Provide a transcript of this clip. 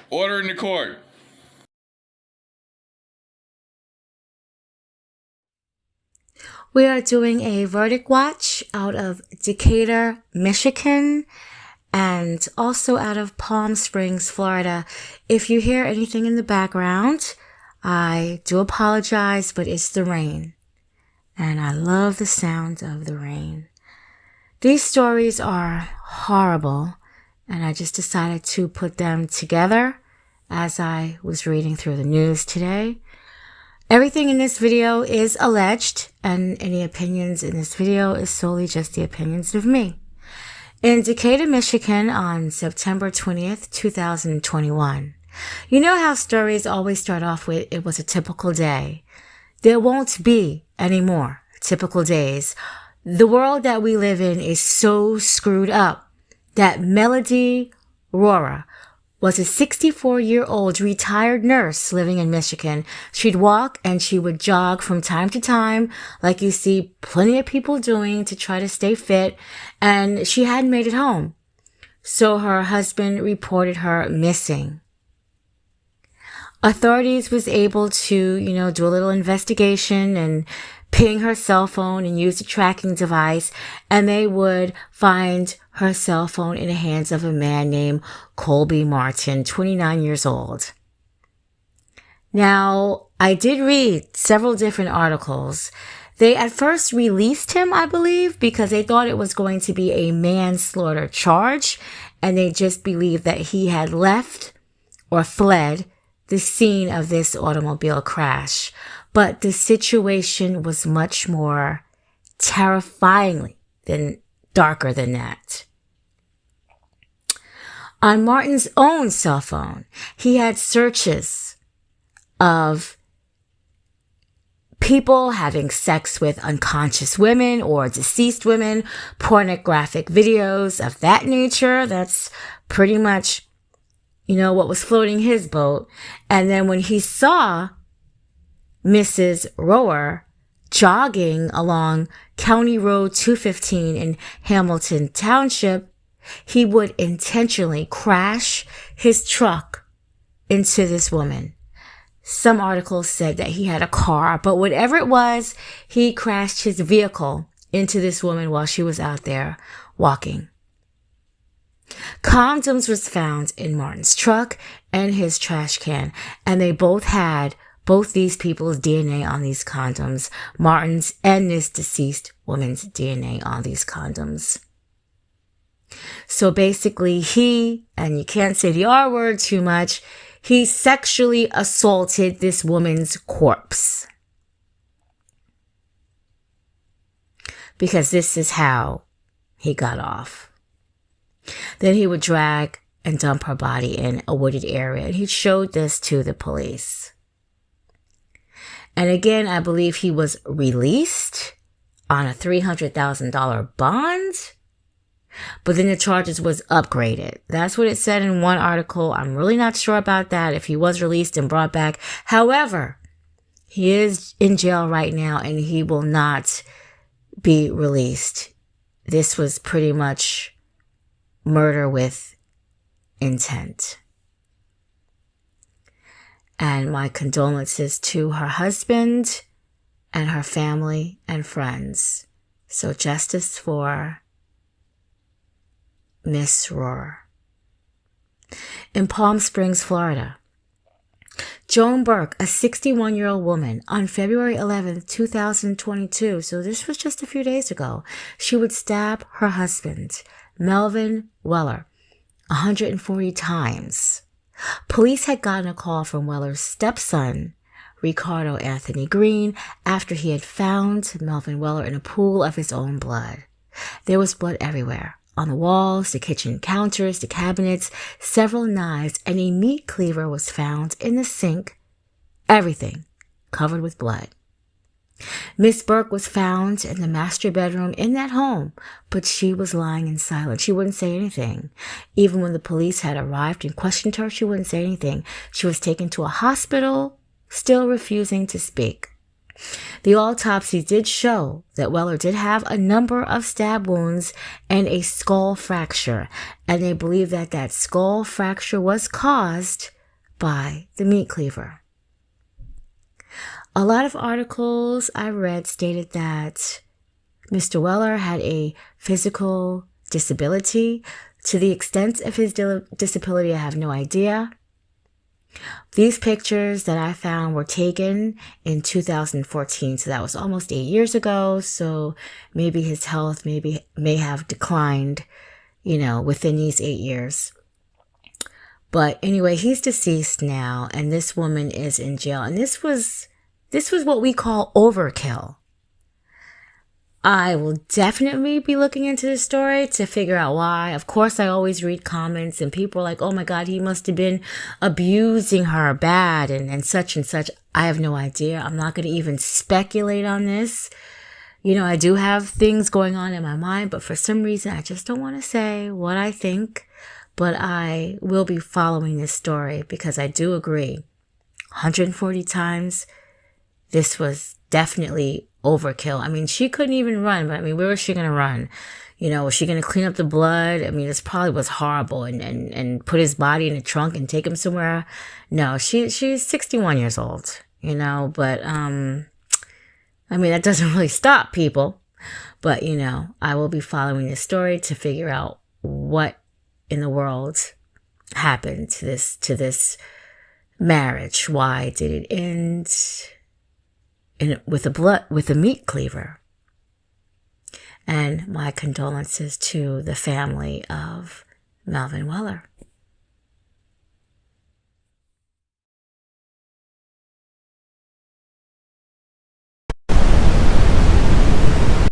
Order in the court. We are doing a verdict watch out of Decatur, Michigan, and also out of Palm Springs, Florida. If you hear anything in the background, I do apologize, but it's the rain. And I love the sound of the rain. These stories are horrible, and I just decided to put them together as I was reading through the news today. Everything in this video is alleged, and any opinions in this video is solely just the opinions of me. In Decatur, Michigan on September 20th, 2021. You know how stories always start off with, it was a typical day. There won't be any more typical days. The world that we live in is so screwed up that Melody Aurora was a 64-year-old retired nurse living in Michigan. She'd walk and she would jog from time to time, like you see plenty of people doing to try to stay fit, and she hadn't made it home. So her husband reported her missing. Authorities was able to, do a little investigation and ping her cell phone and use a tracking device, and they would find her cell phone in the hands of a man named Colby Martin, 29 years old. Now, I did read several different articles. They at first released him, I believe, because they thought it was going to be a manslaughter charge, and they just believed that he had left or fled the scene of this automobile crash. But the situation was much more terrifyingly darker than that. On Martin's own cell phone, he had searches of people having sex with unconscious women or deceased women, pornographic videos of that nature. That's pretty much what was floating his boat. And then when he saw Mrs. Rohrer jogging along County Road 215 in Hamilton Township, he would intentionally crash his truck into this woman. Some articles said that he had a car, but whatever it was, he crashed his vehicle into this woman while she was out there walking. Condoms was found in Martin's truck and his trash can, and they both had these people's DNA on these condoms, Martin's and this deceased woman's DNA on these condoms. So basically he, and you can't say the R word too much, he sexually assaulted this woman's corpse. Because this is how he got off. Then he would drag and dump her body in a wooded area, and he showed this to the police. And again, I believe he was released on a $300,000 bond, but then the charges was upgraded. That's what it said in one article. I'm really not sure about that, if he was released and brought back. However, he is in jail right now, and he will not be released. This was pretty much murder with intent. And my condolences to her husband and her family and friends. So justice for Miss Rohrer. In Palm Springs, Florida, Joan Burke, a 61-year-old woman, on February 11th, 2022, so this was just a few days ago, she would stab her husband, Melvin Weller, 140 times. Police had gotten a call from Weller's stepson, Ricardo Anthony Green, after he had found Melvin Weller in a pool of his own blood. There was blood everywhere, on the walls, the kitchen counters, the cabinets, several knives, and a meat cleaver was found in the sink. Everything covered with blood. Miss Burke was found in the master bedroom in that home, but she was lying in silence. She wouldn't say anything. Even when the police had arrived and questioned her, she wouldn't say anything. She was taken to a hospital, still refusing to speak. The autopsy did show that Weller did have a number of stab wounds and a skull fracture, and they believe that that skull fracture was caused by the meat cleaver. A lot of articles I read stated that Mr. Weller had a physical disability. To the extent of his disability, I have no idea. These pictures that I found were taken in 2014, so that was almost 8 years ago. So maybe his health may have declined, within these 8 years. But anyway, he's deceased now, and this woman is in jail. And this was what we call overkill. I will definitely be looking into this story to figure out why. Of course, I always read comments and people are like, oh my God, he must have been abusing her bad and such and such. I have no idea. I'm not going to even speculate on this. I do have things going on in my mind, but for some reason, I just don't want to say what I think. But I will be following this story because I do agree. 140 times, this was definitely overkill. I mean, she couldn't even run, but where was she going to run? Was she going to clean up the blood? This probably was horrible and put his body in a trunk and take him somewhere. No, she's 61 years old, but, that doesn't really stop people, but, I will be following this story to figure out what in the world happened to this marriage. Why did it end with a meat cleaver? And my condolences to the family of Melvin Weller.